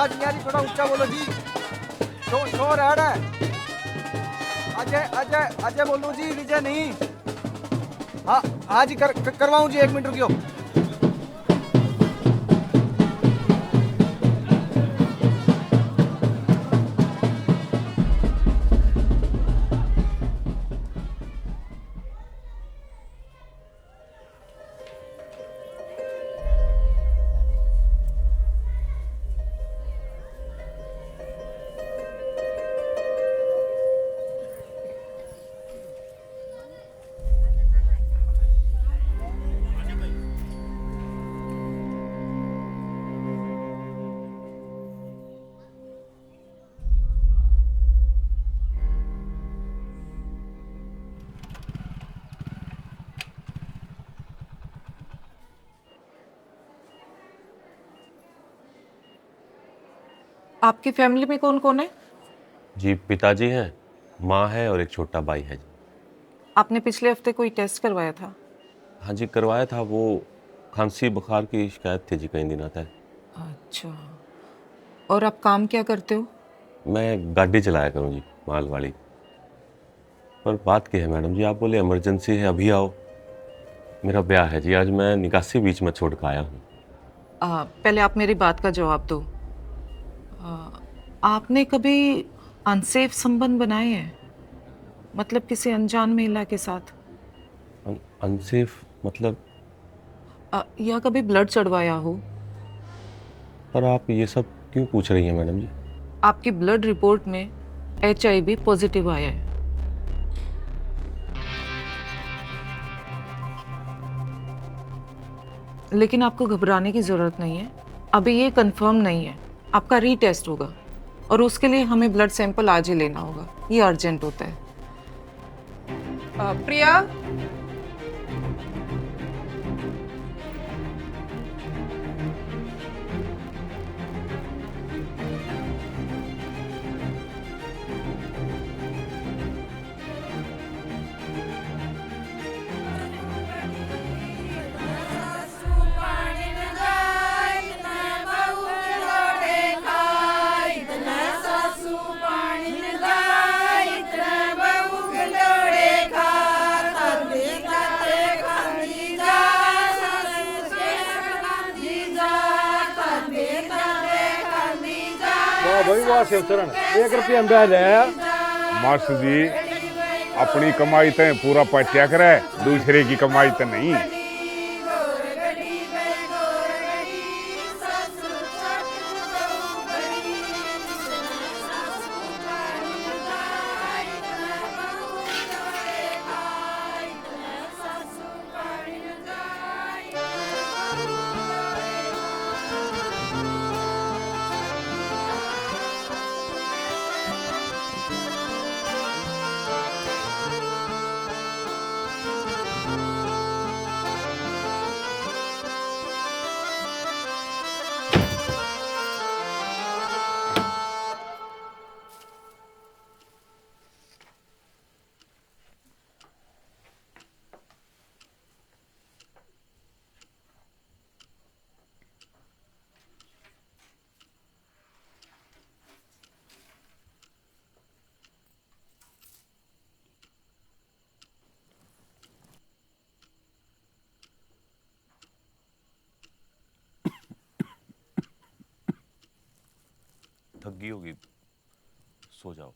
आवाज नहीं आ रही, थोड़ा ऊंचा बोलो जी। शोर आ रहा है। अजय अजय अजय बोलूं जी, विजय नहीं। हाँ हाँ जी, करवाऊं जी, 1 मिनट रुकियो। आपकी फैमिली में कौन कौन है? जी पिताजी हैं, माँ है और एक छोटा भाई है जी। आपने पिछले हफ्ते कोई टेस्ट करवाया था? हाँ जी करवाया था, वो खांसी बुखार की शिकायत थी जी कई दिनों तक। अच्छा। और आप काम क्या करते हो? मैं गाड़ी चलाया करूँ जी, माल वाली। पर बात क्या है मैडम जी, आप बोले इमरजेंसी है अभी आओ। मेरा ब्याह है जी, आज मैं निकासी बीच में छोड़ कर आया हूँ। पहले आप मेरी बात का जवाब दो। आपने कभी अनसेफ संबंध बनाए हैं? मतलब किसी अनजान महिला के साथ? अनसेफ मतलब? या कभी ब्लड चढ़वाया हो? पर आप ये सब क्यों पूछ रही हैं मैडम जी? आपकी ब्लड रिपोर्ट में HIV पॉजिटिव आया है। लेकिन आपको घबराने की जरूरत नहीं है। अभी ये कंफर्म नहीं है, आपका रीटेस्ट होगा और उसके लिए हमें ब्लड सैंपल आज ही लेना होगा। ये अर्जेंट होता है। प्रिया, वाह भाई वाह शिवचरण, 1 रुपया में ब्याज है। मास्टर जी अपनी कमाई ते पूरा पट्या करे, दूसरे की कमाई ते नहीं। थक गई होगी, सो जाओ।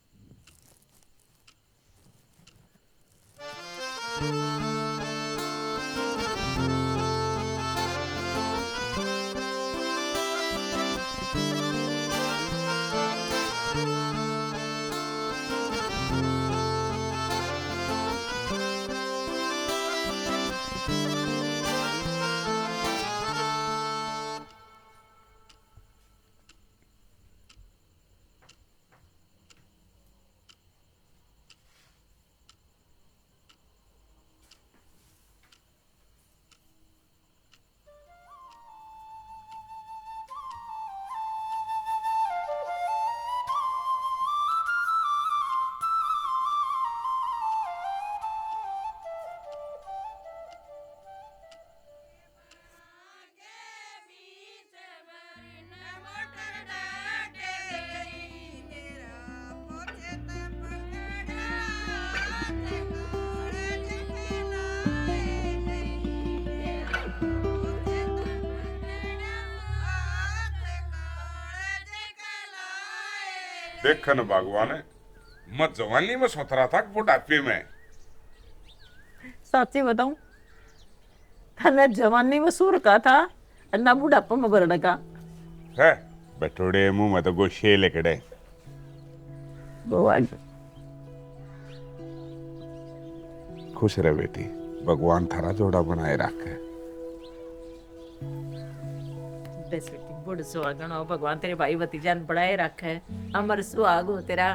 देखा न भगवान, मैं जवानी में सोच रहा था कि बुढ़ापे में। साची बताऊं, थाने जवानी में सूर का था और ना बुढ़ापा में बरड़ का। है बटोड़े मुंह में तो गोशे लेकड़े। भगवान खुश रहे बेटी, भगवान थारा जोड़ा बनाए रखे। बस बेटी बुढ़ सुहागन हो, भगवान तेरे भाई भतीजा ने बढ़ाए रखे, अमर सुहाग हो तेरा।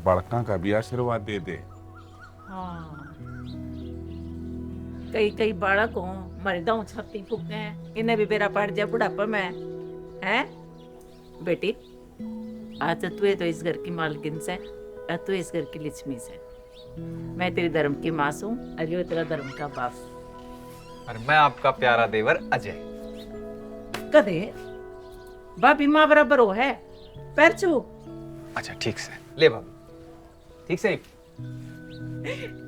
बड़का का भी आशीर्वाद दे दे। हाँ, कई कई बालक हो मर दाऊ छत्ती फूकते हैं, इन्हें भी बेरा पड़ जाए बुढ़ापा में। हैं बेटी, आज तो तू तो इस घर की मालकिन से और तू इस घर की लक्ष्मी से। मैं तेरी धर्म की माँ हूँ और यो तेरा धर्म का बाप। और मैं आपका प्यारा देवर अजय। कदे भाभी माँ बराबर हो है, पैर छू। अच्छा ठीक से ले भाभी, ठीक से।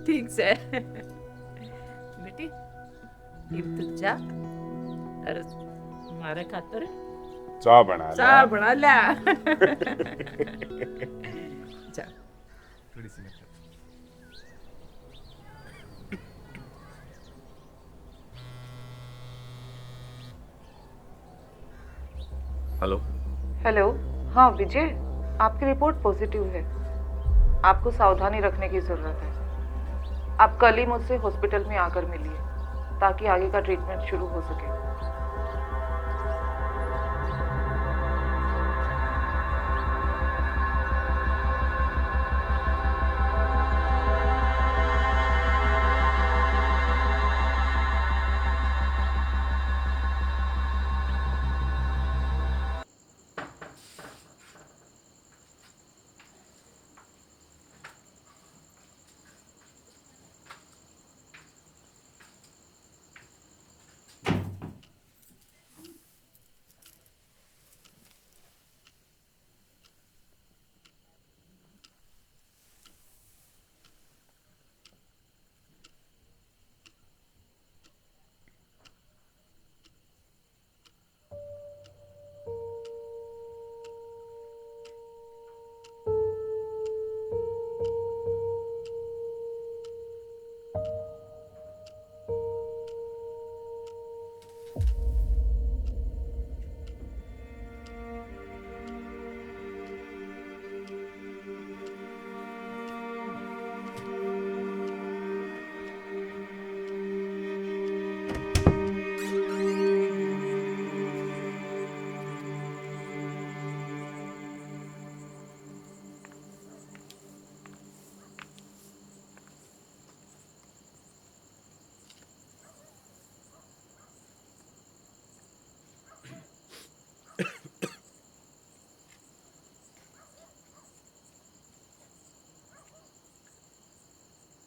ठीक से बेटी, ये तू जा और हमारे खातर चाय बना ले। चाय बना ला। जा। हेलो। हेलो, हाँ विजय, आपकी रिपोर्ट पॉजिटिव है। आपको सावधानी रखने की ज़रूरत है। आप कल ही मुझसे हॉस्पिटल में आकर मिलिए ताकि आगे का ट्रीटमेंट शुरू हो सके।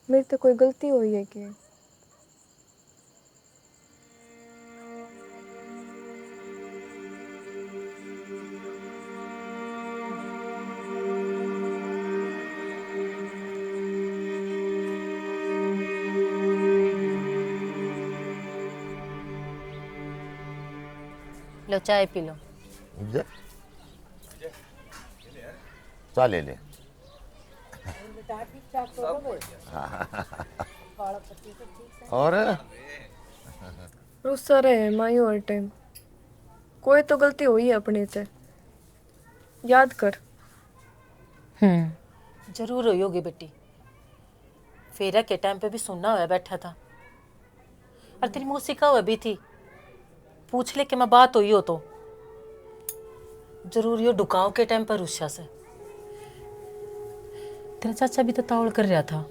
मेरी तो कोई गलती हुई है कि लो चाय पी लो। चाय ले ले। और रुस्सा रहे माई हर टाइम। कोई तो गलती हुई है अपने से, याद कर। जरूर हुई होगी बेटी, फेरा के टाइम पे भी सुनना हुआ बैठा था और तेरी मौसी का हुआ भी थी। पूछ ले कि मैं बात हुई हो तो जरूर यो डुकाव के टाइम पर रुस्सा से। तेरा चाचा भी तो तावड़ कर रहा था,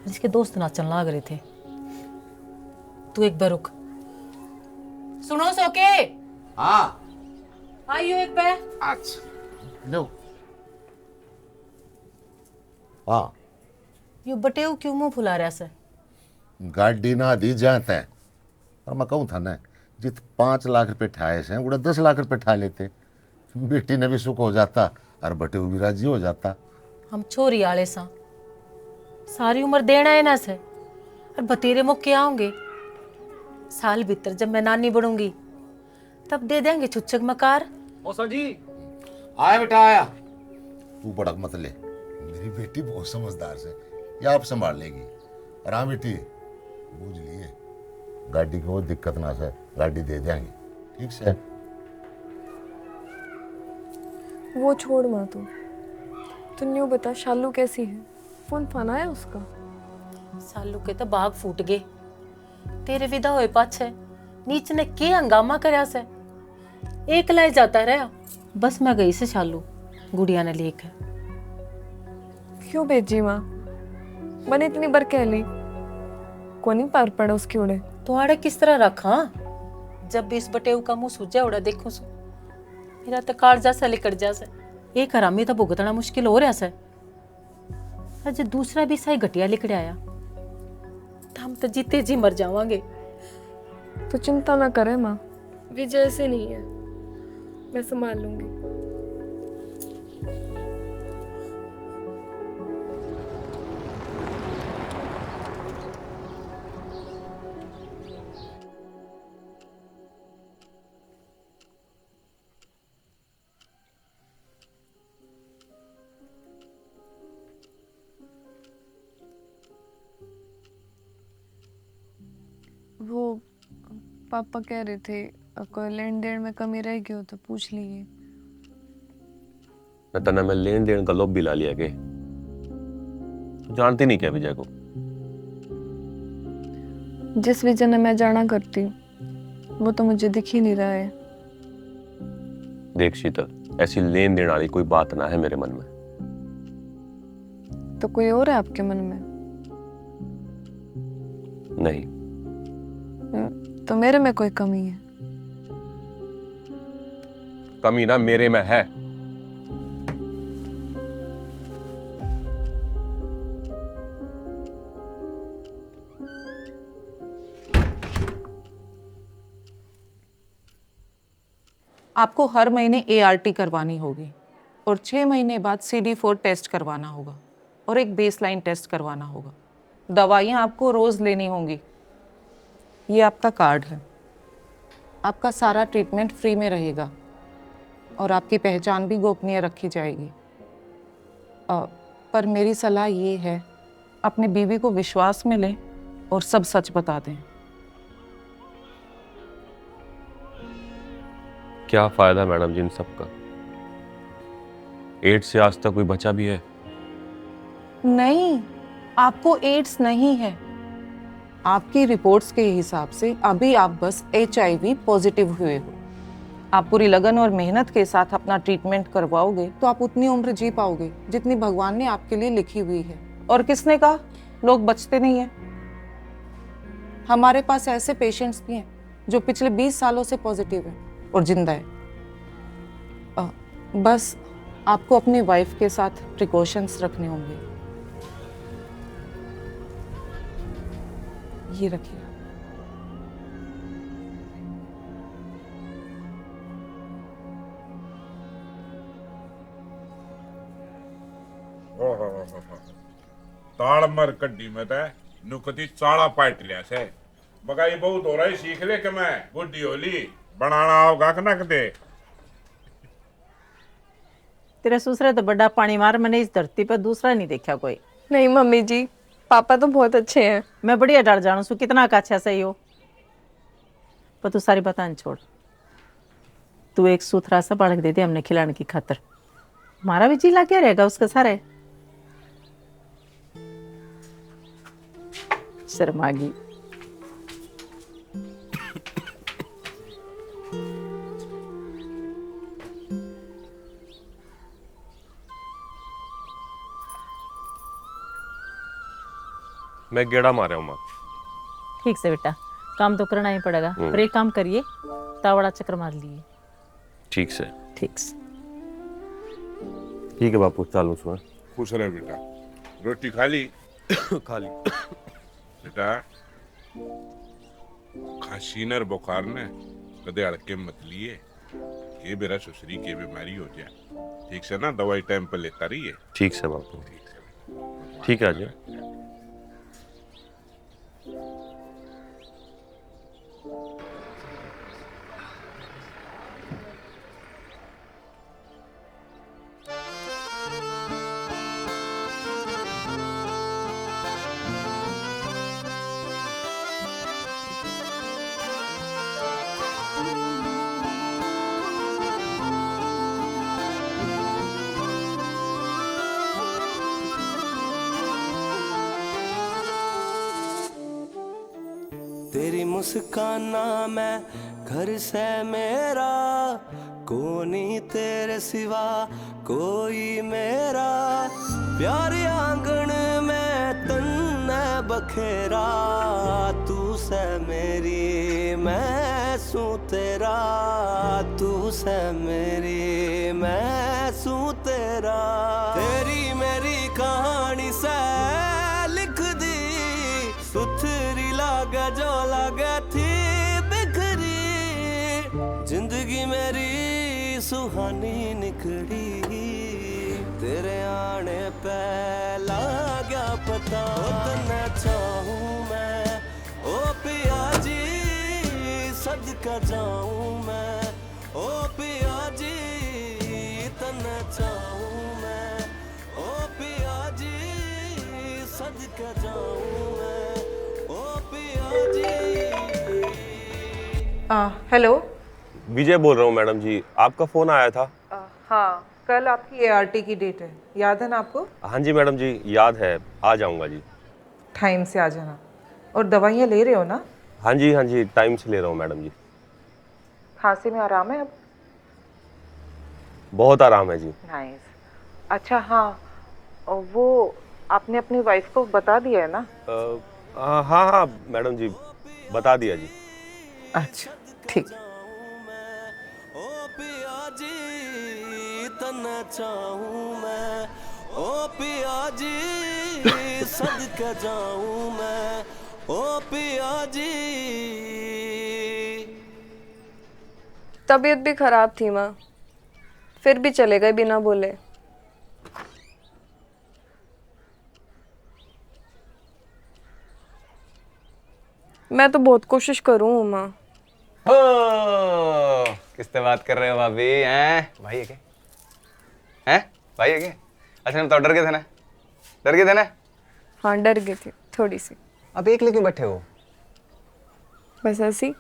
जिसके दोस्त नाचन लाग रहे थे। तू एक बार रुक। सुनो सोके। हाँ आइयो एक बार। अच्छा लो। हाँ यो बटेऊ क्यों मुंह फुला रहा से? गाड़ी ना दी जाते हैं। और मैं कहूँ था ना, जित 5 लाख रुपए ठाए से उड़ा 10 लाख रुपए ठा लेते, बेटी ने भी सुख हो जाता और बटेऊ भी राजी हो जाता। हम छोरी आले सा सारी उम्र देना है ना से, और बतेरे मुख क्या होंगे। साल भीतर जब मैं नानी बनूंगी तब दे देंगे छुच्छक मकार। मौसा जी, आया बेटा आया। तू भड़क मत ले, मेरी बेटी बहुत समझदार से, ये आप संभाल लेगी। और हाँ बेटी, बूझ लिए गाड़ी की वो दिक्कत ना से, गाड़ी दे देंगे, ठीक से। वो छोड़ माँ तू न्यू बता, शालू कैसी है? फोन फान आया उसका? सालू के तो बाग फूट गए तेरे विदा होए पाछे। नीच ने के हंगामा करया से, एक लाई जाता रहा। बस मैं गई से शालू गुड़िया ने लेकर। क्यों भेजी माँ? बने इतनी बार कह ली, कोनी पार पड़ा उसकी उड़े। तो आड़े किस तरह रखा? जब भी इस बटेऊ का मुंह सूझा उड़ा देखो सो मेरा तो कालजा सा लिकट जा से। एक हरामी तो भुगतना मुश्किल हो रहा से, अज दूसरा भी सही घटिया लिकड़ आया तो हम तो जीते जी मर जावांगे। तो चिंता ना करे माँ, विजय ऐसे नहीं है, मैं संभाल लूंगी। वो पापा कह रहे थे कोई लेन देन में कमी रह गई हो तो पूछ लीजिए। तना मैं लेन देन का लोभ भी ला लिया के, जानती नहीं क्या विजय को? जिस विजय ने मैं जाना करती हूँ वो तो मुझे दिख ही नहीं रहा है। देख शीतल, ऐसी लेन देन वाली कोई बात ना है मेरे मन में। तो कोई और है आपके मन में? नहीं। तो मेरे में कोई कमी है? कमी ना मेरे में है। आपको हर महीने ART करवानी होगी और 6 महीने बाद CD4 टेस्ट करवाना होगा और एक बेसलाइन टेस्ट करवाना होगा। दवाइयाँ आपको रोज़ लेनी होंगी। ये आपका कार्ड है। आपका सारा ट्रीटमेंट फ्री में रहेगा और आपकी पहचान भी गोपनीय रखी जाएगी। पर मेरी सलाह ये है, अपनी बीवी को विश्वास में लें और सब सच बता दें। क्या फायदा मैडम जी इन सबका? एड्स से आज तक कोई बचा भी है? नहीं, आपको एड्स नहीं है। आपकी रिपोर्ट्स के हिसाब से अभी आप बस HIV पॉजिटिव हुए हो। आप पूरी लगन और मेहनत के साथ अपना ट्रीटमेंट करवाओगे तो आप उतनी उम्र जी पाओगे जितनी भगवान ने आपके लिए लिखी हुई है। और किसने कहा लोग बचते नहीं हैं? हमारे पास ऐसे पेशेंट्स भी हैं जो पिछले 20 सालों से पॉजिटिव हैं और जिंदा है। बस आपको अपनी वाइफ के साथ प्रिकॉशंस रखने होंगे। ये रखिए। ताड़ मर कड्डी में ते नुकती चाड़ा पाट लिया से मगा ये बहुत हो रहा है। सीख ले कि मैं गुड्डी होली बनाना होगा कनक दे। तेरे ससुरे तो बड़ा पानी मार, मैंने इस धरती पर दूसरा नहीं देखा कोई। नहीं मम्मी जी, पापा तो बहुत अच्छे हैं। मैं बढ़िया डर जानू सु कितना का अच्छा सही हो। पर तू सारी बतान छोड़, तू एक सूथरा सा बालक दे दे हमने खिलाने की खातर। हमारा भी जी ला क्या रहेगा उसके सारे। शर्मागी। मैं गेड़ा मारा हूँ माँ। ठीक से बेटा, काम तो करना ही पड़ेगा, पर एक काम करिए, तावड़ा चक्कर मार लिए। ठीक से। ठीक से। ठीक है बापू, चालू उसमें। खुश रहे बेटा। रोटी खा ली? खा ली। बेटा खांसी नर बुखार ने कदे अड़के मत लिए, ये मेरा ससुरी की बीमारी हो जाए। ठीक से ना, दवाई टाइम पर लेता रही है। ठीक से बापू। ठीक है अजय। तेरी मुस्काना मैं घर से मेरा, कोनी तेरे सिवा कोई मेरा। प्यारे आंगन में तन्ने बखेरा, तू से मेरी मैं सूं तेरा, तू से मेरी मैं सूं तेरा। तेरी मेरी कहानी से लिख दी, सुथरी लागे जो लागे थी बिखरी। जिंदगी मेरी सुहानी निकली, तेरे आने पे लगा पता। तन्ने चाहूं मैं ओ पिया जी, सदका जाऊं मैं ओ पिया जी। तन्ने चाहूं मैं ओ पिया जी, सदका जाऊं मैं ओ पिया जी। हेलो। विजय बोल रहा हूँ मैडम जी, आपका फ़ोन आया था। हाँ, कल आपकी ART की डेट है, याद है ना आपको? हाँ जी मैडम जी, याद है, आ जाऊँगा जी। टाइम से आ जाना। और दवाइयाँ ले रहे हो ना? हाँ जी, टाइम से ले रहा हूँ मैडम जी। खांसी में आराम है अब? बहुत आराम है जी। नाइस। अच्छा हाँ, और वो आपने अपनी वाइफ को बता दिया है ना? हाँ मैडम जी, बता दिया जी। अच्छा ठीक। ओ पिया जी तन्ने चाहूं मैं, ओ पिया जी सदके जाऊं मैं, ओ पिया जी। तबीयत भी खराब थी माँ, फिर भी चले गए बिना बोले। मैं तो बहुत कोशिश करूँ माँ। हो किससे बात कर रहे हो भाभी? हैं भाई है क्या? हैं भाई है क्या? अच्छा बताओ, डर गए थे ना? डर गए थे ना? हाँ डर गई थी थोड़ी सी। अब एक लेके बैठे हो? बस ऐसी।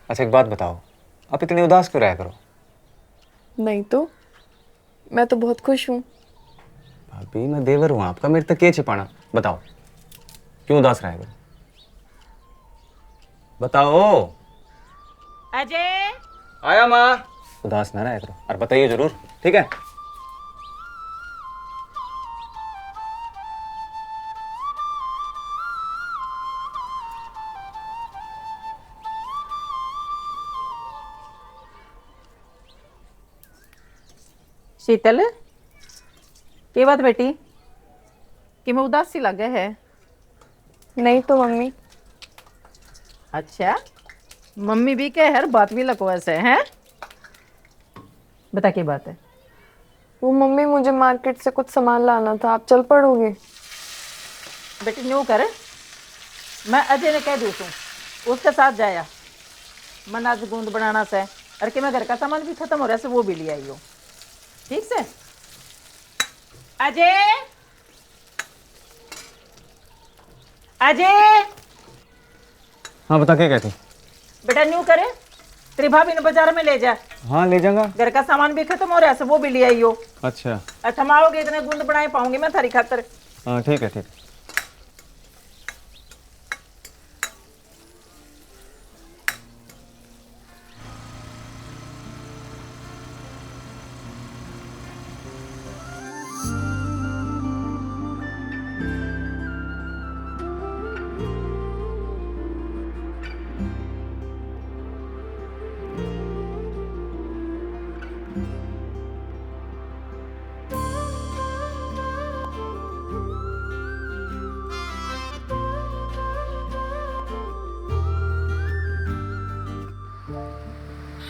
अच्छा एक बात बताओ, आप इतनी उदास क्यों रहा करो? नहीं तो मैं तो बहुत खुश हूँ। भाभी मैं देवर हूँ आपका, मेरे तक ये छिपाना। बताओ क्यों उदास रहा करो? बताओ। अजय आया माँ। उदास ना रहा करो और बताइए जरूर, ठीक है? शीतल, के बात बेटी कि मैं उदास सी लगे है? नहीं तो मम्मी। अच्छा मम्मी भी कह हर बात भी लको ऐसे हैं? बता क्या बात है? वो मम्मी मुझे मार्केट से कुछ सामान लाना था, आप चल पड़ोगे? बेटी न्यू कर, मैं अजय ने कह दी तू उसके साथ जाया। मन आज गूंद बनाना से और कि मैं घर का सामान भी खत्म हो रहा है, से वो भी ले आई हो। ठीक से अजय। अजय हाँ बता, क्या कहती? बेटा न्यू करे, तेरी भाभी ने बाजार में ले जा। हाँ ले जाऊंगा। घर का सामान भी खत्म हो रहा है, से वो भी ले आई हो। अच्छा थमाओगे इतने गूंद बनाए पाऊंगी मैं थारी खातर। हाँ ठीक है, ठीक है।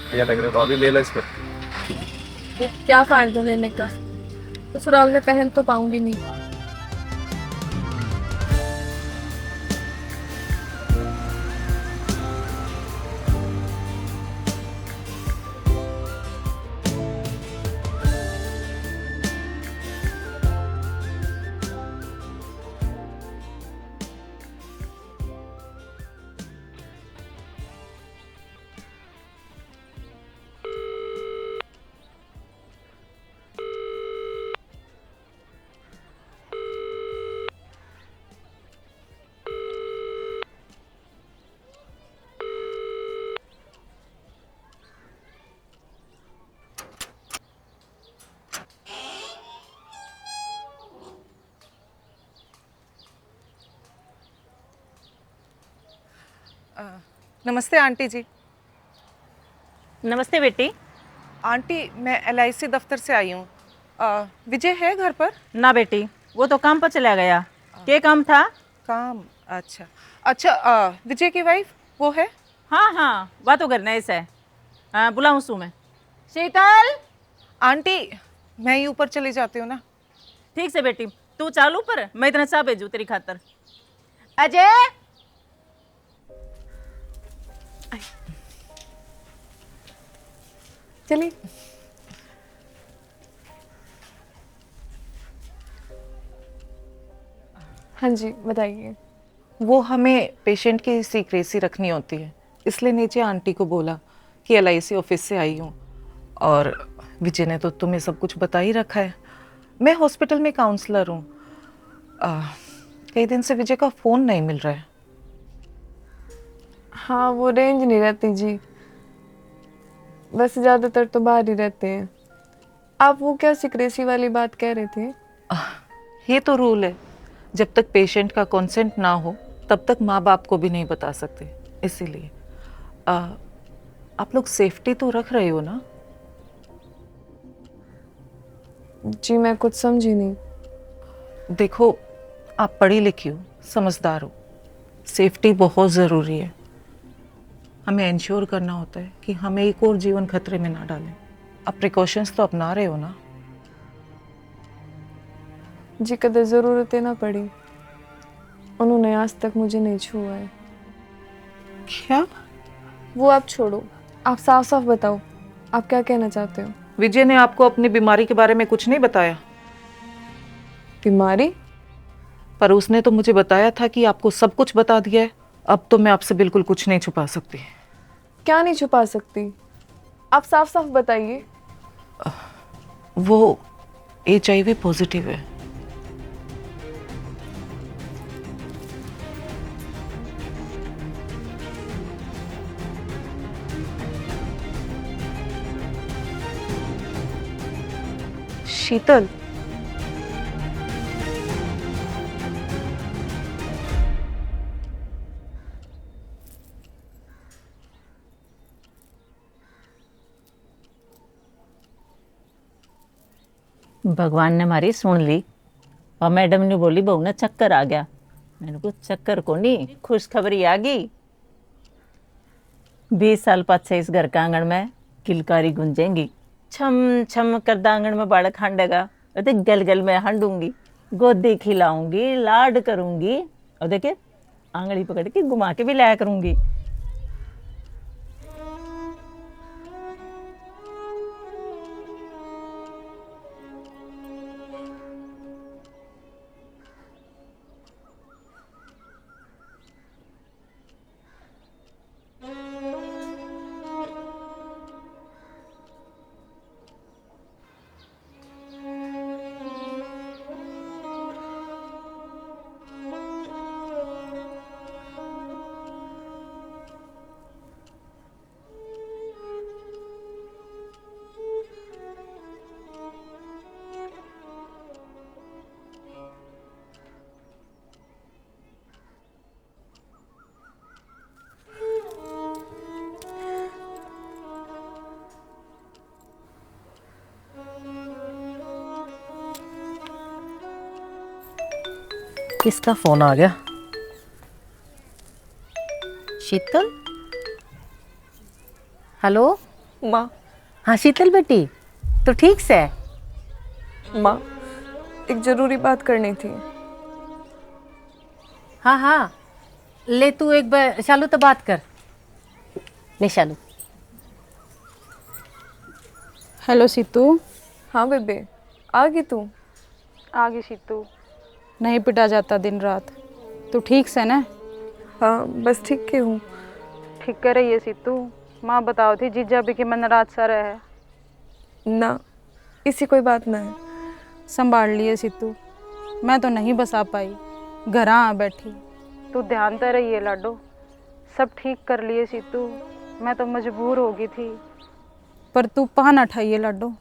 ये लग रहा है अभी ले लो इसको। क्या फायदा लेने का, ससुराल में पहन तो पाऊंगी नहीं। नमस्ते आंटी जी। नमस्ते बेटी। आंटी मैं LIC दफ्तर से आई हूँ। विजय है घर पर? ना बेटी, वो तो काम पर चला गया। क्या काम था? काम? अच्छा अच्छा। विजय की वाइफ वो है? हाँ हाँ, बात तो करना है इसे। बुलाऊँ सू मैं? शीतल। आंटी मैं ही ऊपर चली जाती हूँ ना। ठीक से बेटी, तू चालू पर, मैं इतना चाह भेजू तेरी खातर। अजय। चलिए। हाँ जी बताइए। वो हमें पेशेंट की सीक्रेसी रखनी होती है, इसलिए नीचे आंटी को बोला कि LIC ऑफिस से आई हूँ। और विजय ने तो तुम्हें सब कुछ बता ही रखा है। मैं हॉस्पिटल में काउंसलर हूँ। कई दिन से विजय का फ़ोन नहीं मिल रहा है। हाँ वो रेंज नहीं रहती जी, वैसे ज़्यादातर तो बाहर ही रहते हैं। आप वो क्या सिक्रेसी वाली बात कह रहे थे? ये तो रूल है, जब तक पेशेंट का कंसेंट ना हो तब तक माँ बाप को भी नहीं बता सकते। इसीलिए आप लोग सेफ्टी तो रख रहे हो ना? जी मैं कुछ समझी नहीं। देखो, आप पढ़ी लिखी हो, समझदार हो, सेफ्टी बहुत ज़रूरी है। हमें इंश्योर करना होता है कि हमें एक और जीवन खतरे में ना डालें। आप प्रिकॉशंस तो अपना रहे हो ना? जी कदर ज़रूरत है ना पड़ी, उन्होंने आज तक मुझे नहीं छुआ है। क्या? वो आप छोड़ो, आप साफ साफ बताओ आप क्या कहना चाहते हो? विजय ने आपको अपनी बीमारी के बारे में कुछ नहीं बताया? बीमारी? पर उसने तो मुझे बताया था कि आपको सब कुछ बता दिया है। अब तो मैं आपसे बिल्कुल कुछ नहीं छुपा सकती। क्या नहीं छुपा सकती? आप साफ साफ बताइए। वो HIV पॉजिटिव है। शीतल, भगवान ने हमारी सुन ली और मैडम ने बोली बहू ने चक्कर आ गया। मैंने कुछ चक्कर को नहीं, खुशखबरी आ गई। 20 साल पाछे इस घर का आंगन में किलकारी गुंजेंगी। छम छम कर दांगन में बालक हांडेगा, और गल गल में हांडूंगी, गोदी खिलाऊंगी, लाड करूंगी, और देखे आंगड़ी पकड़ के घुमा के भी लाया करूंगी। किसका फोन आ गया? शीतल? हेलो माँ। हाँ शीतल बेटी, तो ठीक से? माँ एक जरूरी बात करनी थी। हाँ हाँ, ले तू एक बार शालू तो बात कर। ले शालू। हेलो सीतू। हाँ बेबे, आ गई तू? आ गई सीतू। नहीं पिटा जाता दिन रात। तू ठीक से ना? हाँ बस ठीक के हूँ। ठीक कर रही है सीतू। माँ बताओ थी जीजा भी कि मन रात सा रहा है। ना इसी कोई बात ना है। संभाल लिए सीतू, मैं तो नहीं बसा पाई, घर आ बैठी। तू ध्यान तो रही है लाडो, सब ठीक कर लिए सीतू, मैं तो मजबूर हो गई थी। पर तू पहा उठाइए लाडो।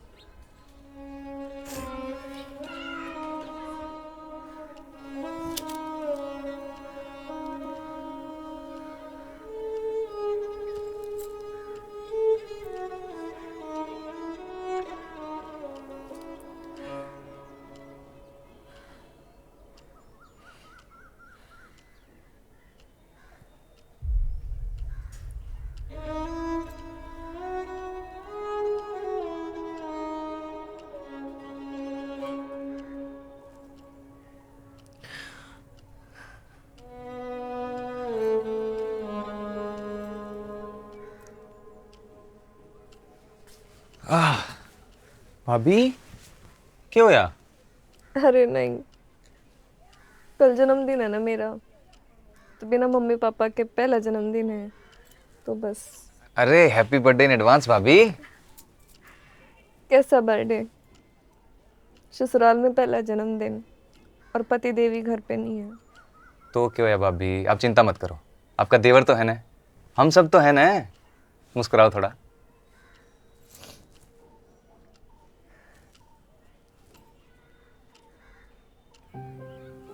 भाभी क्या होया? अरे नहीं, कल जन्मदिन है ना मेरा, तो बिना मम्मी पापा के पहला जन्मदिन है, तो बस। अरे हैप्पी बर्थडे इन एडवांस भाभी। कैसा बर्थडे? ससुराल में पहला जन्मदिन और पति देवी घर पे नहीं है। तो क्या होया भाभी, आप चिंता मत करो, आपका देवर तो है ना, हम सब तो है ना। मुस्कुराओ थोड़ा।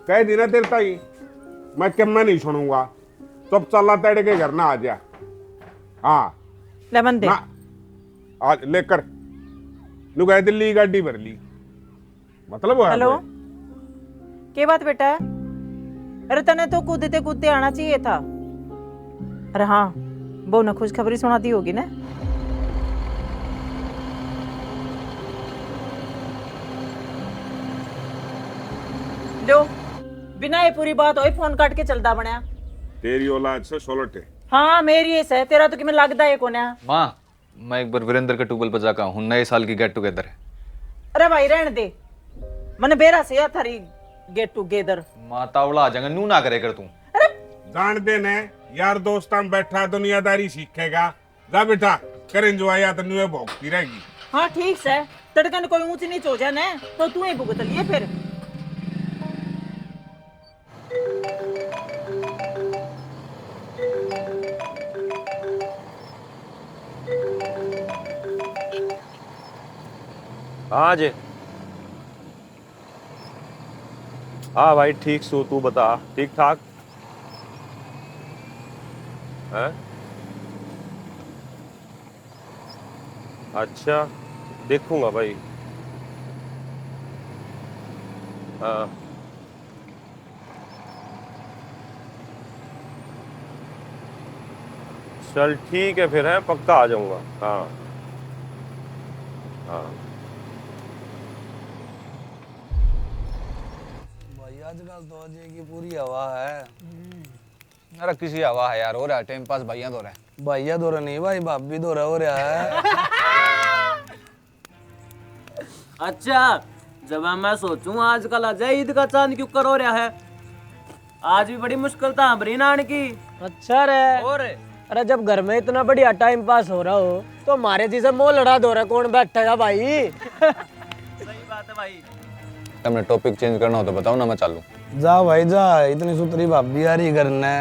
कह दी ना तेरे ताई, मैं नहीं सुनूंगा। चुप चला तेरे के घर ना आ जा। हाँ लेमन दे ना आज लेकर नु गए दिल्ली गाड़ी भर ली, मतलब वो है हेलो, कोई। क्या बात बेटा? अरे तने तो कूदते कूदते आना चाहिए था। अरे हाँ, वो न खुशखबरी सुनाती होगी ना। जो बिना ये पूरी बात होई फोन काट के चलता बनया। तेरी औलाद से सोलट है। हाँ मेरी ऐसा है, तेरा तो कि मैं लगता है कोने। माँ, मैं एक बार वीरेंद्र के ट्यूबवेल पर जाकर हूँ, नए साल की गेट टुगेदर है। अरे भाई रहने दे, मैंने बेरा से या थारी गेट टुगेदर। माँ तावड़ा आ जाएगा, नू ना करे कर तू। जान दे ने यार दोस्तां में बैठा दुनियादारी सीखेगा। जा बेटा कर एंजॉय, या तो नुए भोगती रहेगी। हाँ ठीक से, तड़कन कोई ऊंच नीच हो जाए ना तो तू ही भुगत लिए फिर। हाँ जी, हाँ भाई ठीक सो, तू बता ठीक ठाक है? अच्छा देखूंगा भाई। हाँ चल ठीक है फिर, है पक्का आ जाऊंगा। हाँ हाँ भाई आजकल तो अजय की पूरी हवा है। अरे किसी हवा है यार, हो रहा है टाइम पास, भैया दो रहा है। भैया दो रहा नहीं भाई, भाभी दो रहा हो रहा है। अच्छा, जब मैं सोचूं आजकल अजय ईद का चांद क्यों कर हो रहा है, आज भी बड़ी मुश्किल था हमारी नान की। अच्छा रे, और अरे जब घर में इतना बढ़िया टाइम पास हो रहा हो तो हमारे जैसे मोह लड़ा दो रहा कौन बैठेगा भाई। सही बात है भाई। तुमने टॉपिक चेंज करना हो तो बताओ ना, मैं चालू। जा भाई जा, इतनी सुतरी भाभी आ रही घर ने,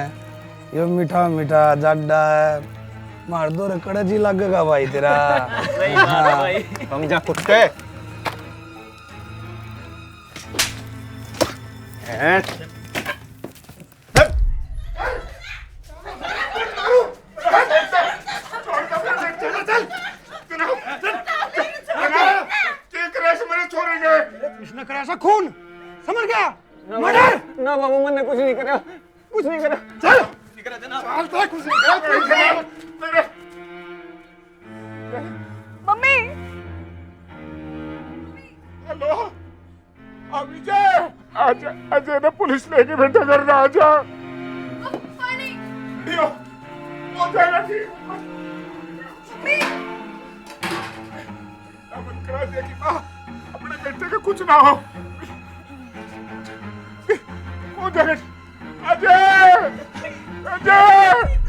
ये मीठा मीठा जाडा है, मार दो रे कड़े जी लगेगा भाई तेरा। सही बात है भाई। हम जा कुत्ते। किसने करा ऐसा खून? समझ गया? मर्डर? ना बाबू, मैंने कुछ नहीं करा, कुछ नहीं करा। चल चल तो कुछ नहीं करा। मम्मी, हेलो अजय, अजय ने पुलिस लेके बेटा घर ना आ जा। यो, हो जाएगा ठीक। अमन करा दिया कि माँ अपने बेटे का कुछ ना हो। हो जाएगा। अजय, अजय।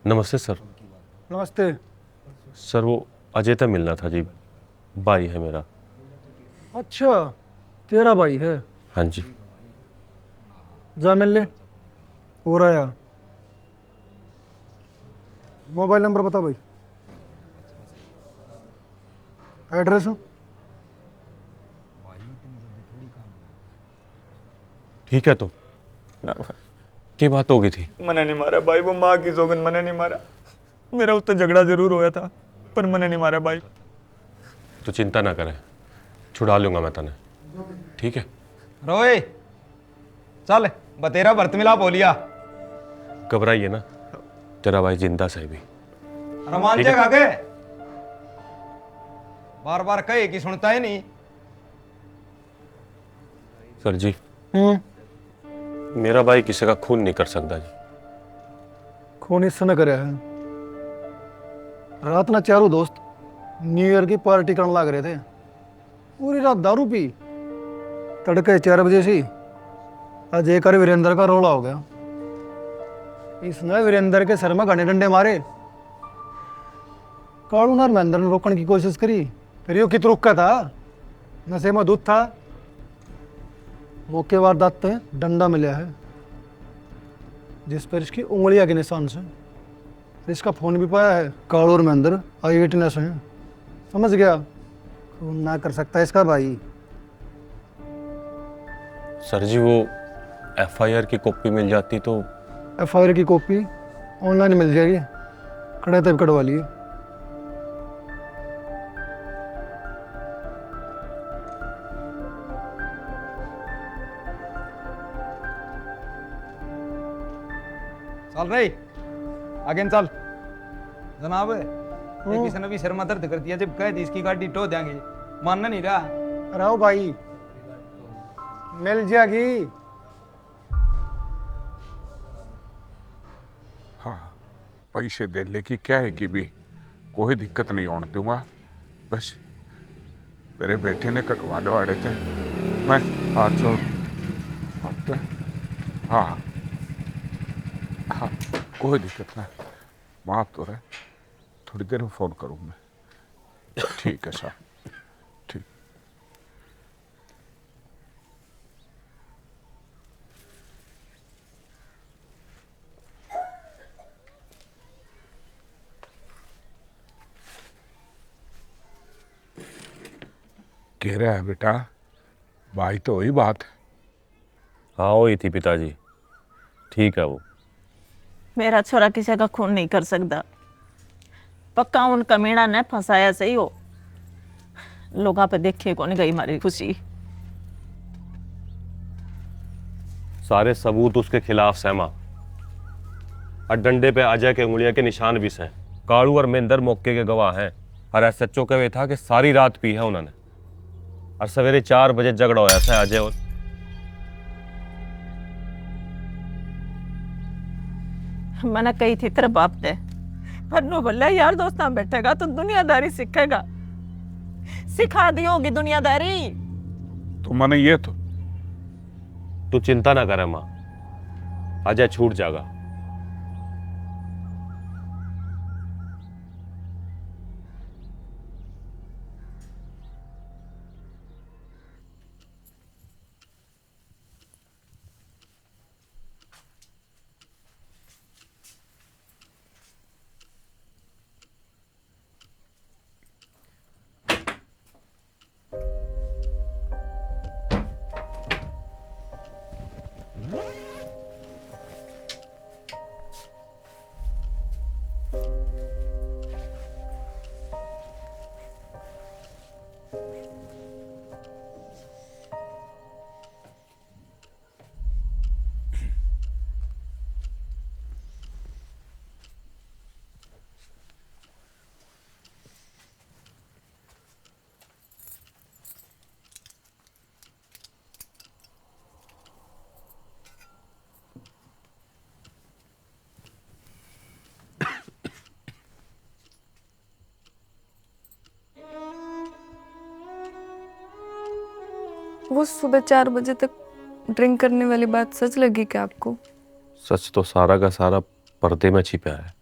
नमस्ते सर। नमस्ते। सर वो अजय तक मिलना था जी, भाई है मेरा। अच्छा, तेरा भाई है? हाँ जी। जा मिल ले। हो रहा है। मोबाइल नंबर बता भाई। एड्रेस? ठीक है तो क्या बात हो गई थी? मैंने नहीं मारा भाई, वो माँ की जोगन मैंने नहीं मारा। मेरा उससे झगड़ा जरूर होया था पर मैंने नहीं मारा भाई। तो चिंता ना करे, छुड़ा लूंगा मैं तने, ठीक है? रोए चल बतेरा भरत मिला बोलिया। घबराइए ना, तेरा भाई जिंदा सही भी। रमान ठीक है? जगह के बार बार कहे कि सुनता ही नहीं। सर जी मेरा भाई किसी का खून नहीं कर सकता जी। खून इससे न करे है। रात ना चारों दोस्त न्यू ईयर की पार्टी करने लग रहे थे, पूरी रात दारू पी। तड़के 4 बजे से आज एक और वीरेंद्र का रोला हो गया। इसने वीरेंद्र के सर में घने डंडे मारे। कालू नार महेंद्र ने रोकने की कोशिश करी, फिर यो कित रुका था, नशे में दूध था। मौके वारदात पे डंडा मिला है जिस पर इसकी उंगलियां के निशान से। इसका फोन भी पाया है। कालू और महेंद्र आई विटनेस हैं। समझ गया, खून ना कर सकता इसका भाई। सर जी वो एफआईआर की कॉपी मिल जाती तो। एफआईआर की कॉपी ऑनलाइन मिल जाएगी, कड़े तब कटवा लिए। चल रही आगे चल जनाब। ये किसी ने भी सिर में दर्द कर दिया, जब कह दी इसकी गाड़ी टो देंगे, मानना नहीं रहा। राव भाई मिल जाएगी। हाँ पैसे दे लेगी क्या है कि भी कोई दिक्कत नहीं होने दूंगा। बस मेरे बेटे ने कटवा लो आड़े थे, मैं हाथ छोड़। हाँ हाँ कोई दिक्कत नहीं, माफ तो रहे। थोड़ी देर में फोन करूँ मैं। ठीक है सर, ठीक। कह रहा है बेटा, भाई तो वही बात। हाँ वही थी पिताजी, ठीक है वो। मेरा छोरा किसी का खून नहीं कर सकता, पक्का उन कमीना ने फंसाया सही हो। लोगों पे देखे कौन गई हमारी खुशी। सारे सबूत उसके खिलाफ सहमा, और डंडे पे अजय के उंगलियों के निशान भी हैं। कालू और महेंद्र मौके के गवाह हैं। और एसएचओ का वे था कि सारी रात पी है उन्होंने, और सवेरे 4 बजे झगड़ा होया था अजय और। मैंने कही थी तेरे बाप ने, पर नो बोला यार दोस्त में बैठेगा तो दुनियादारी सीखेगा। सिखा दी होगी दुनियादारी। तो मैंने ये तो। तू चिंता ना करे मां, अजय छूट जाएगा। वो सुबह 4 बजे तक ड्रिंक करने वाली बात सच लगी क्या आपको? सच तो सारा का सारा पर्दे में छिपा है।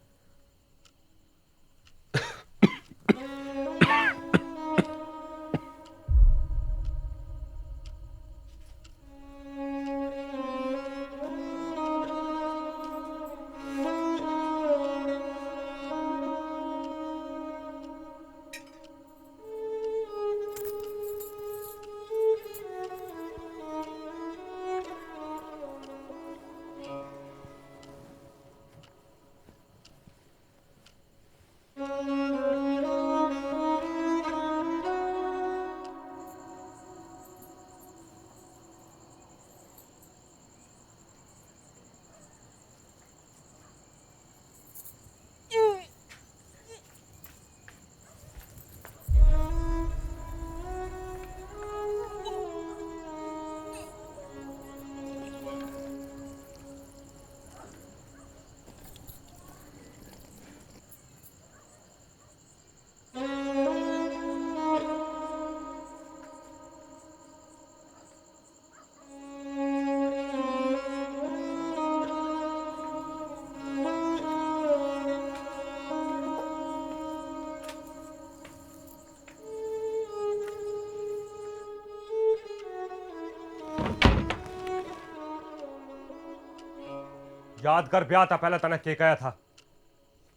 याद कर ब्याह था पहले तने के कहा था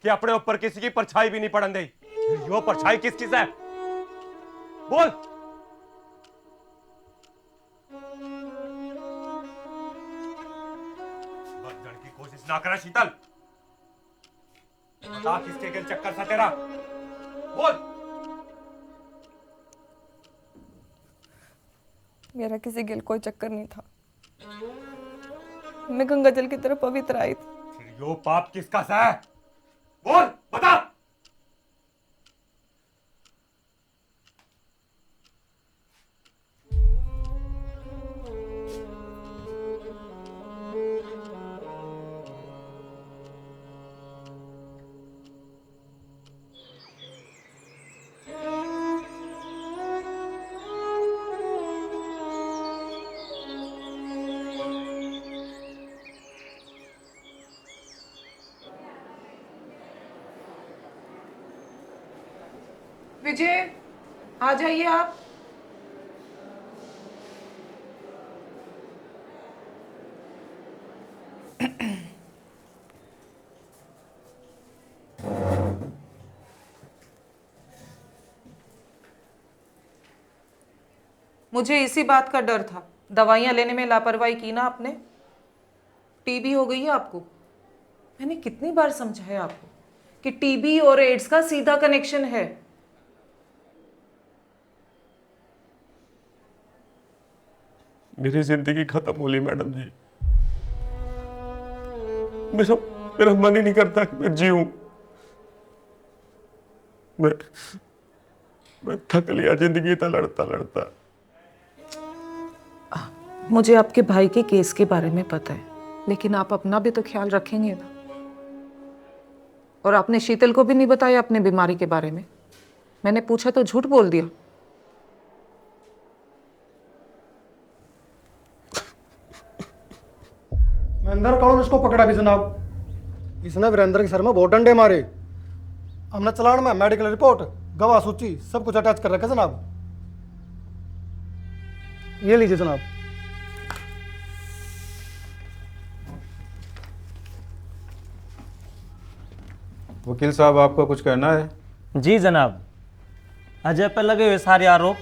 कि अपने ऊपर किसी की परछाई भी नहीं पड़न दे। यो परछाई किस किस है बोल। बदलने की कोशिश ना करा शीतल। बता किसके गिल चक्कर था तेरा बोल। मेरा किसी गिल कोई चक्कर नहीं था। मैं गंगा जल की तरफ पवित्र आई थी। फिर यो पाप किसका सा है बोल बता। विजय आ जाइए आप। मुझे इसी बात का डर था। दवाइयां लेने में लापरवाही की ना आपने। टीबी हो गई है आपको। मैंने कितनी बार समझाया आपको कि टीबी और एड्स का सीधा कनेक्शन है। मेरी जिंदगी खत्म हो ली मैडम जी। मेरा मन ही नहीं करता कि मैं जीऊं। मैं थक लिया जिंदगी तो लड़ता लड़ता। मुझे आपके भाई के केस के बारे में पता है, लेकिन आप अपना भी तो ख्याल रखेंगे ना। और आपने शीतल को भी नहीं बताया अपने बीमारी के बारे में। मैंने पूछा तो झूठ बोल दिया। महेंद्र कौन उसको पकड़ा भी जनाब। इसने वीरेंद्र के सर में बहुत डंडे मारे। हमने चलान में मेडिकल रिपोर्ट, गवाह सूची सब कुछ अटैच कर रखा जनाब। ये लीजिए जनाब। वकील साहब आपको कुछ कहना है? जी जनाब, अजय पर लगे हुए सारे आरोप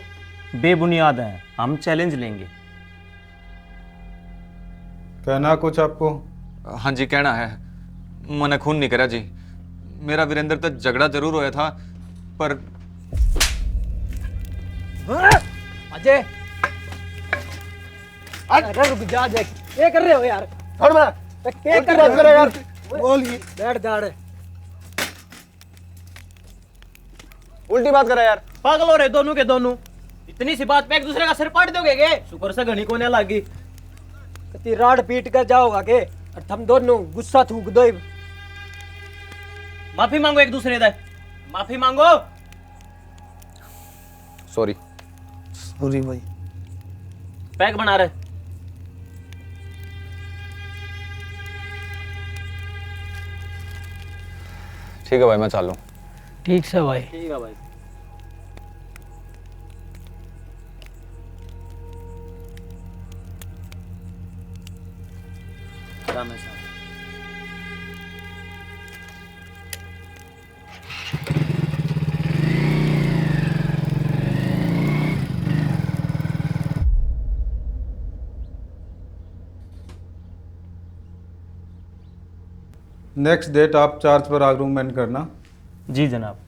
बेबुनियाद हैं। हम चैलेंज लेंगे। कहना कुछ आपको? हाँ जी कहना है। मैंने खून नहीं करा जी। मेरा वीरेंद्र तो झगड़ा जरूर होया था पर अजय अरे रुक जा अजय, क्या कर रहे हो यार? छोड़ मेरा। क्या कर रहे हो यार? बोलिए। बैठ दाड़। उल्टी बात करा यार। पागल हो रहे दोनों के दोनों। इतनी सी बात पे एक दूसरे का सिर पाट दोगे के? शुक्र से घनी कोने लागी। कति राड पीट कर जाओगा के? और तुम दोनों गुस्सा थूक दो। माफी मांगो एक दूसरे से। माफी मांगो। सॉरी। सॉरी भाई। पैक बना रहे। ठीक है भाई मैं चालू। ठीक है भाई। ठीक है भाई। नेक्स्ट डेट आप चार्ज पर आर्गूमेंट करना। जी जनाब।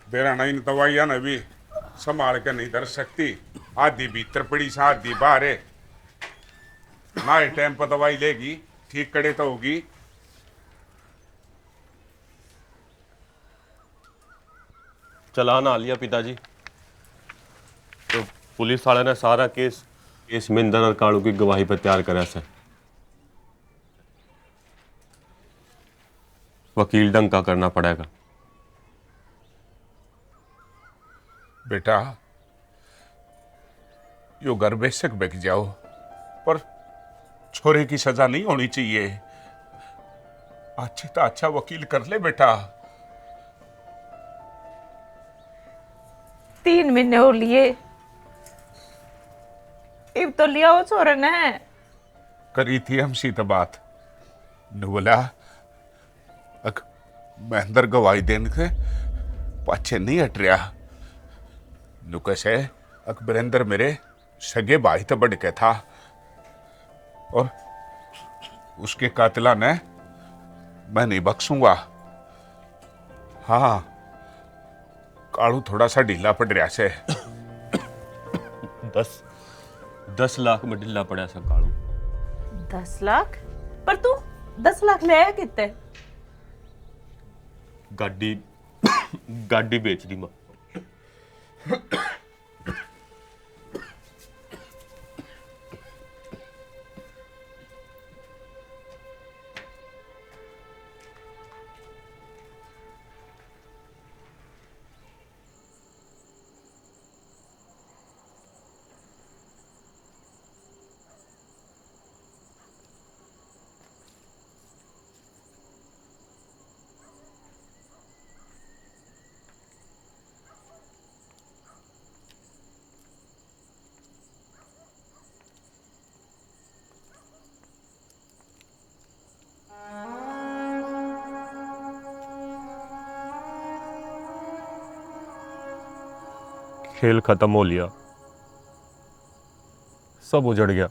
बेरा नहीं दवाइयां ना भी संभाल के नहीं धर सकती। आधी भीतर पड़ी सा आधी बाहर है ना। टाइम पर दवाई लेगी ठीक करे तो होगी। चलान आ लिया पिताजी। पुलिस वाले ने सारा केस मिंदर और कालू की गवाही पर तैयार करा से। वकील ढंग का करना पड़ेगा। बेटा यो घर बेशक बिक जाओ, पर छोरे की सजा नहीं होनी चाहिए। अच्छे तो अच्छा वकील कर ले बेटा। 3 महीने हो लिए, इब तो लिया वो छोरे ने। करी थी हमसी तो बात न बोला महेंद्र गवाही देने से पाछे नहीं हट रहा। नुकस है अकबरेंद्र मेरे सगे भाई तो बढ़ के था, और उसके कातिला ने मैं नहीं बख्शूंगा। हाँ, कालू थोड़ा सा ढीला पड़ रहा से। 10 लाख में ढीला पड़ा सा कालू। 10 लाख? पर तू 10 लाख ले आया कितने? गाड़ी बेच दी मां। खेल खत्म हो लिया, सब उजड़ गया,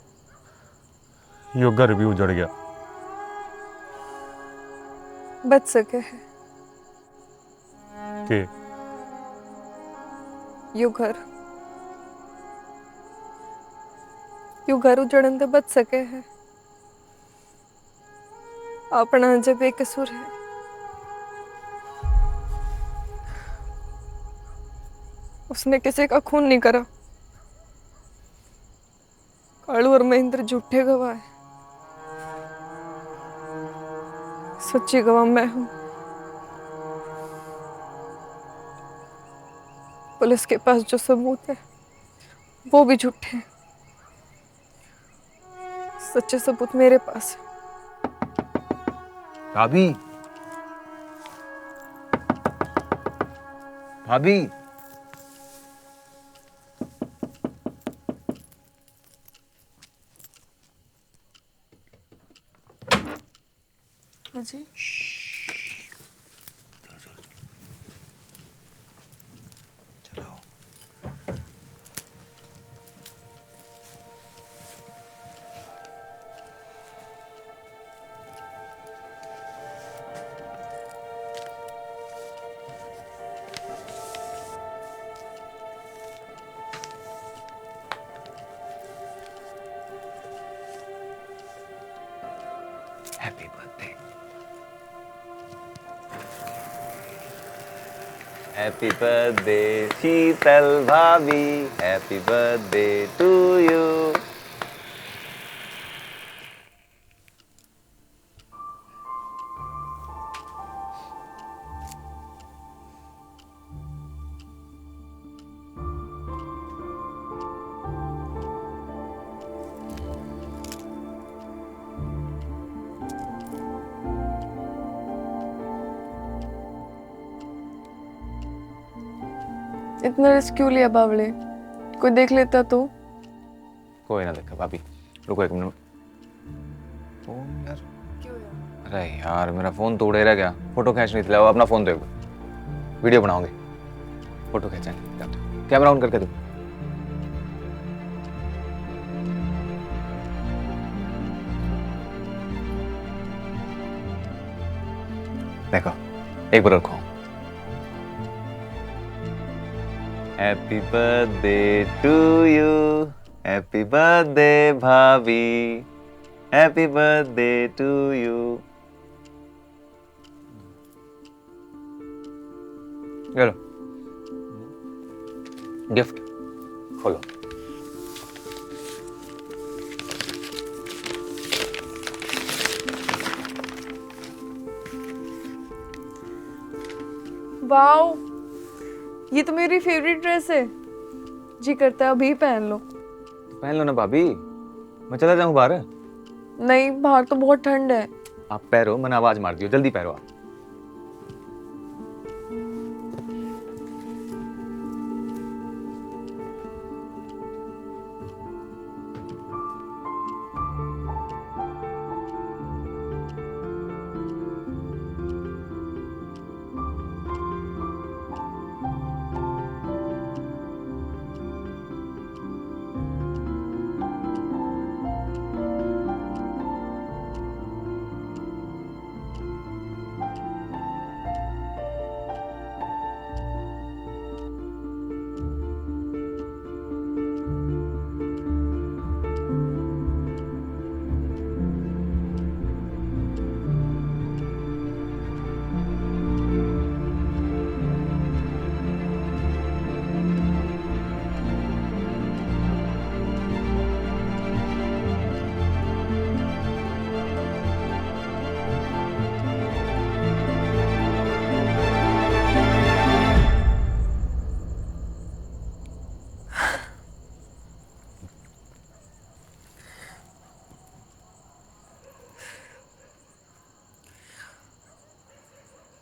यो घर भी उजड़ गया। बच सके है के यू घर उजड़न तो बच सके है। अपना जब बेकसूर है। उसने किसी का खून नहीं करा। कालू और महेंद्र झूठे गवाह है, सच्ची गवाह मैं हूं। पुलिस के पास जो सबूत है वो भी झूठे हैं। सच्चे सबूत मेरे पास है। भाभी, भाभी, जी हैप्पी बर्थडे। हैप्पी बर्थडे शीतल भाभी, हैप्पी बर्थडे टू यू। इतना रिस्क क्यों लिया बावले? कोई देख लेता तो? कोई ना देखा भाभी, रुको 1 मिनट। फोन यार, क्यों यार? अरे यार मेरा फोन तो उड़े रह गया। फोटो खींच नहीं था, अपना फोन दे, वीडियो बनाओगे, फोटो खींचेंगे। कैमरा ऑन करके दो। देखो एक बार रखो। Happy birthday to you, happy birthday भाभी, हैप्पी बर्थडे टू यू। चलो गिफ्ट खोलो। वाओ, ये तो मेरी फेवरेट ड्रेस है। जी करता है अभी पहन लो। पहन लो ना भाभी, मैं चला जाऊँ बाहर। नहीं, बाहर तो बहुत ठंड है। आप पैरो, मैंने आवाज मार दी, जल्दी पैरो आप।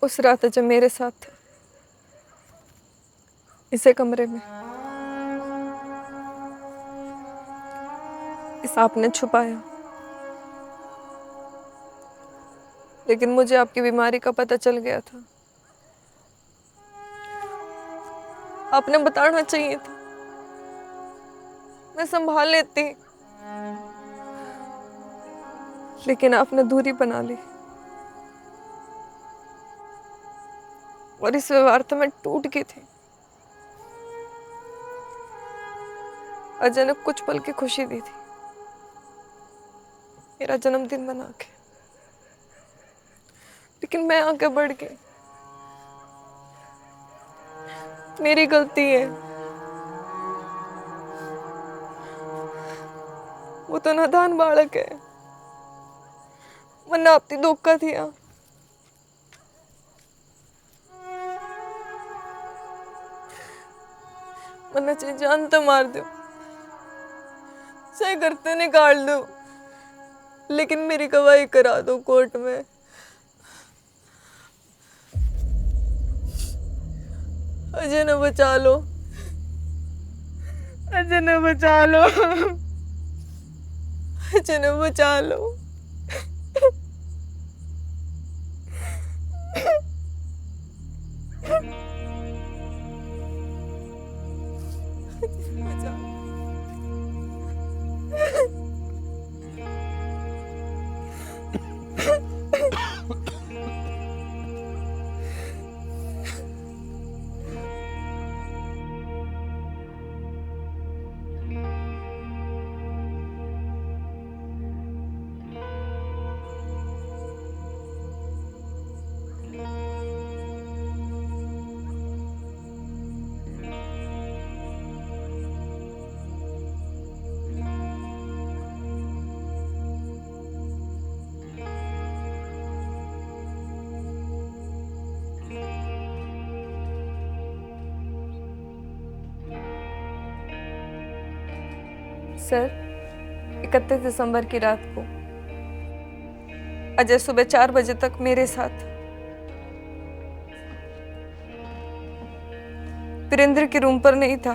उस रात जब मेरे साथ थे, इसे कमरे में, इस आपने छुपाया, लेकिन मुझे आपकी बीमारी का पता चल गया था। आपने बताना चाहिए था, मैं संभाल लेती, लेकिन आपने दूरी बना ली और इस व्यवहार तो मैं टूट गई थी। अजय ने कुछ पल की खुशी दी थी, मेरा जन्मदिन मना के, लेकिन मैं आगे बढ़ गई। मेरी गलती है। वो तो नादान बालक है, मैंने आपकी धोखा दिया। मना चाहे जान तो मार दो, चाहे करते निकाल दो, लेकिन मेरी गवाही करा दो कोर्ट में। अजय ने बचा लो, अजय ने बचा लो, अजय ने बचा लो। सर, 31 दिसंबर की रात को अजय सुबह 4 बजे तक मेरे साथ वीरेंद्र के रूम पर नहीं था।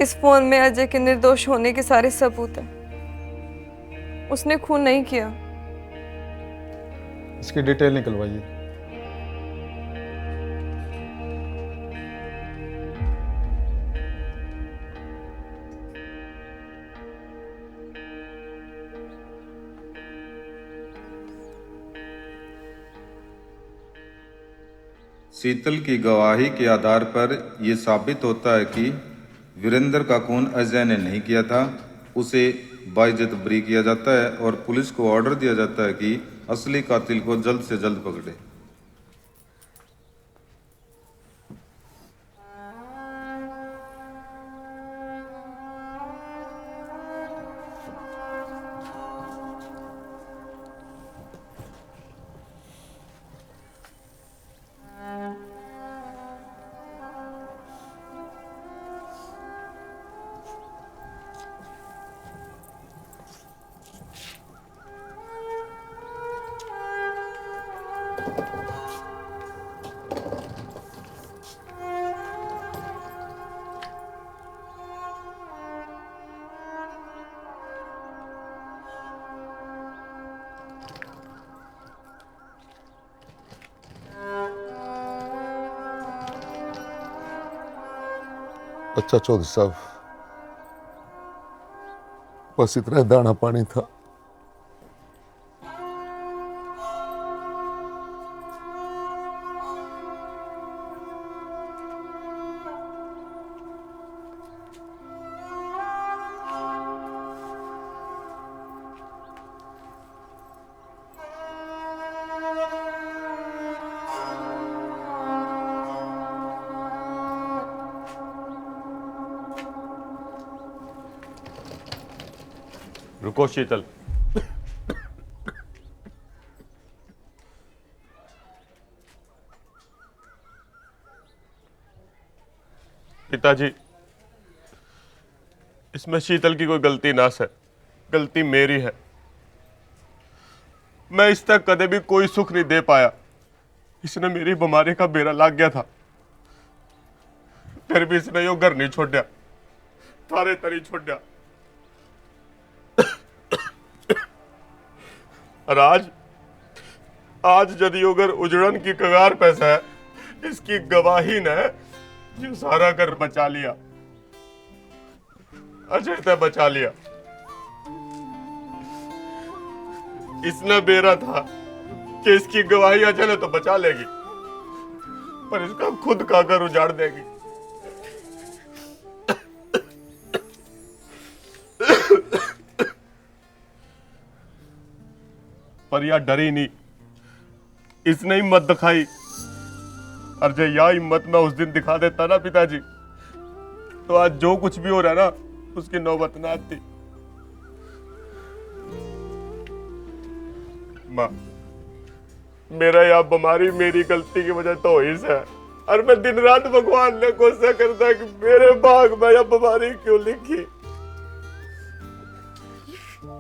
इस फोन में अजय के निर्दोष होने के सारे सबूत हैं। उसने खून नहीं किया। इसकी डिटेल निकलवाइए। शीतल की गवाही के आधार पर यह साबित होता है कि वीरेंद्र का खून अजय ने नहीं किया था। उसे बाइज्जत बरी किया जाता है और पुलिस को ऑर्डर दिया जाता है कि असली कातिल को जल्द से जल्द पकड़े। अच्छा चौधरी साहब, बस इतना दाना पानी था। रुको शीतल, पिताजी, इसमें शीतल की कोई गलती ना है, गलती मेरी है। मैं इस तक कदे भी कोई सुख नहीं दे पाया। इसने मेरी बीमारी का बेड़ा लाग गया था, फिर भी इसने यो घर नहीं छोड़ा, थारे तरी छोड़ा। और आज जदि अगर उजड़न की कगार पैसा है, इसकी गवाही ने जो सारा घर बचा लिया, अजय ने बचा लिया। इसने बेरा था कि इसकी गवाही अजय ने तो बचा लेगी, पर इसका खुद का घर उजाड़ देगी। पर यह डरी नहीं, इसने हिम्मत दिखाई। और जो यह हिम्मत मैं उस दिन दिखा देता ना पिताजी, तो आज जो कुछ भी हो रहा है ना, उसकी नौबत ना आती। माँ, मेरा यह बीमारी मेरी गलती की वजह तो हुई है, और मैं दिन रात भगवान ने कोशिश करता कि मेरे भाग में यह बीमारी क्यों लिखी।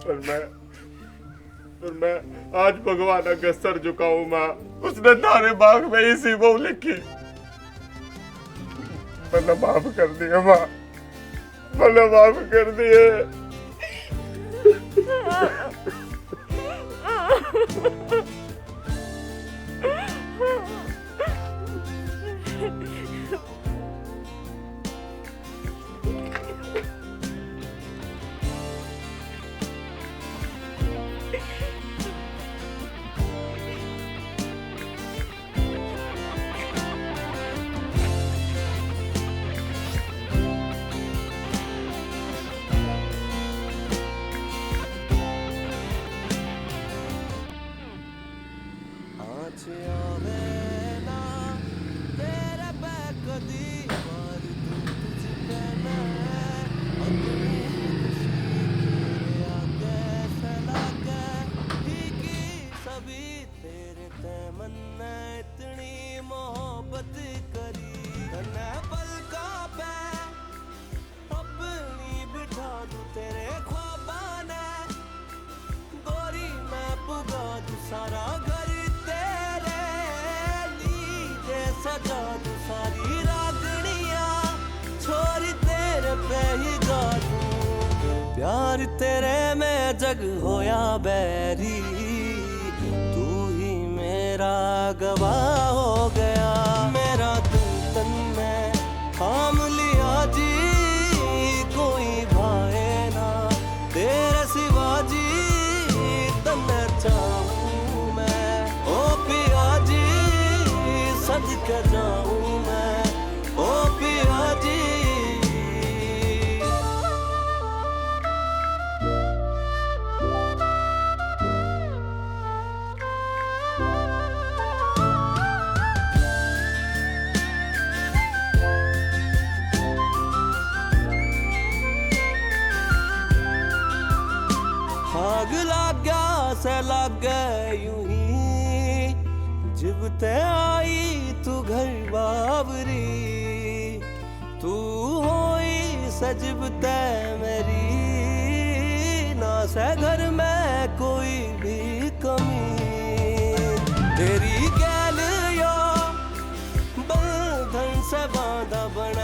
और मैं आज भगवान के सर झुकाऊं माँ, उसने तारे बाग में इसी वो लिखी। मैंने माफ कर दिया माँ, मैंने माफ कर दिए। प्यार तेरे में जग होया बैरी, तू ही मेरा गवाह हो गया। मेरा दिल तन में थाम लिया जी, कोई भाए ना तेरे सिवा जी, तन्ने चाहूं मैं ओ पिया जी, सदके जाऊं मैं ओ पिया जी। आग लग गया से लग गए यूं ही, जब ते आई तू घर बाबरी, तू होई सजब ते मेरी, ना से घर में कोई भी कमी। तेरी गैल यो बंधन से बांधा बना